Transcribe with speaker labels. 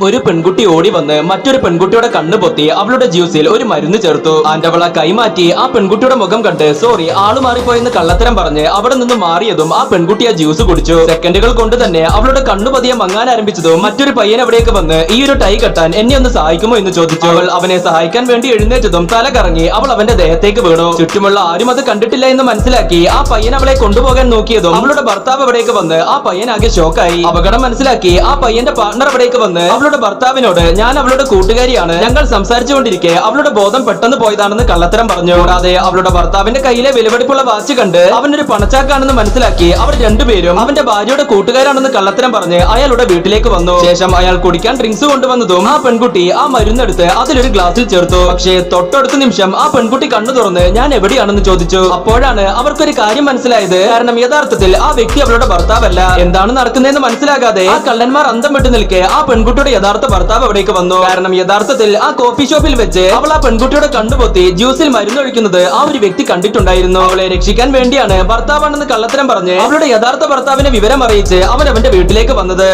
Speaker 1: ഒരു പെൺകുട്ടി ഓടി വന്ന് മറ്റൊരു പെൺകുട്ടിയുടെ കണ്ണ് പൊത്തി അവളുടെ ജ്യൂസിൽ ഒരു മരുന്ന് ചേർത്തു. അവൾ ആ കൈമാറ്റി ആ പെൺകുട്ടിയുടെ മുഖം കണ്ട് സോറി ആള് മാറിപ്പോയെന്ന് കള്ളത്തരം പറഞ്ഞ് അവിടെ നിന്ന് മാറിയതും ആ പെൺകുട്ടി ആ ജ്യൂസ് കുടിച്ചു. സെക്കൻഡുകൾ കൊണ്ട് തന്നെ അവളുടെ കണ്ണു പതിയെ മങ്ങാൻ ആരംഭിച്ചതും മറ്റൊരു പയ്യൻ അവിടേക്ക് വന്ന് ഈ ഒരു ടൈ കെട്ടാൻ എന്നെ ഒന്ന് സഹായിക്കുമോ എന്ന് ചോദിച്ചു. അവൾ അവനെ സഹായിക്കാൻ വേണ്ടി എഴുന്നേറ്റതും തല കറങ്ങി അവൾ അവന്റെ ദേഹത്തേക്ക് വീണു. ചുറ്റുമുള്ള ആരും അത് കണ്ടിട്ടില്ല എന്ന് മനസ്സിലാക്കി ആ പയ്യൻ അവളെ കൊണ്ടുപോകാൻ നോക്കിയതും അവളുടെ ഭർത്താവ് അവിടേക്ക് വന്ന് ആ പയ്യൻ ആകെ ഷോക്കായി. അപകടം മനസ്സിലാക്കി ആ പയ്യന്റെ പാർട്ണർ അവിടേക്ക് വന്ന് അവളുടെ ഭർത്താവിനോട് ഞാൻ അവളുടെ കൂട്ടുകാരിയാണ്, ഞങ്ങൾ സംസാരിച്ചുകൊണ്ടിരിക്കെ അവളുടെ ബോധം പെട്ടെന്ന് പോയതാണെന്ന് കള്ളത്തരം പറഞ്ഞു. കൂടാതെ അവളുടെ ഭർത്താവിന്റെ കയ്യിലെ വിലപിടിപ്പുള്ള വാച്ച് കണ്ട് അവനൊരു പണച്ചാക്കാണെന്ന് മനസ്സിലാക്കി അവർ രണ്ടുപേരും അവന്റെ ഭാര്യയുടെ കൂട്ടുകാരാണെന്ന് കള്ളത്തരം പറഞ്ഞ് അയാളുടെ വീട്ടിലേക്ക് വന്നു. ശേഷം അയാൾ കുടിക്കാൻ ഡ്രിങ്ക്സ് കൊണ്ടുവന്നതും ആ പെൺകുട്ടി ആ മരുന്നെടുത്ത് അതിലൊരു ഗ്ലാസിൽ ചേർത്തു. പക്ഷേ തൊട്ടടുത്ത നിമിഷം ആ പെൺകുട്ടി കണ്ണു തുറന്ന് ഞാൻ എവിടെയാണെന്ന് ചോദിച്ചു. അപ്പോഴാണ് അവർക്കൊരു കാര്യം മനസ്സിലായത്. കാരണം യഥാർത്ഥത്തിൽ ആ വ്യക്തി അവളുടെ ഭർത്താവല്ല. എന്താണ് നടക്കുന്നതെന്ന് മനസ്സിലാകാതെ ആ കള്ളന്മാർ അന്തം വിട്ടു നിൽക്കെ ആ പെൺകുട്ടിയുടെ യഥാർത്ഥ ഭർത്താവ് അവിടേക്ക് വന്നു. കാരണം യഥാർത്ഥത്തിൽ ആ കോഫി ഷോപ്പിൽ വെച്ച് അവൾ ആ പെൺകുട്ടിയുടെ കണ്ണുപൊത്തി ജ്യൂസിൽ മരുന്നൊഴിക്കുന്നത് ആ ഒരു വ്യക്തി കണ്ടിട്ടുണ്ടായിരുന്നു. അവളെ രക്ഷിക്കാൻ വേണ്ടിയാണ് ഭർത്താവാണെന്ന് കള്ളത്തരം പറഞ്ഞ് അവളുടെ യഥാർത്ഥ ഭർത്താവിനെ വിവരം അറിയിച്ച് അവൻ അവന്റെ വീട്ടിലേക്ക് വന്നത്.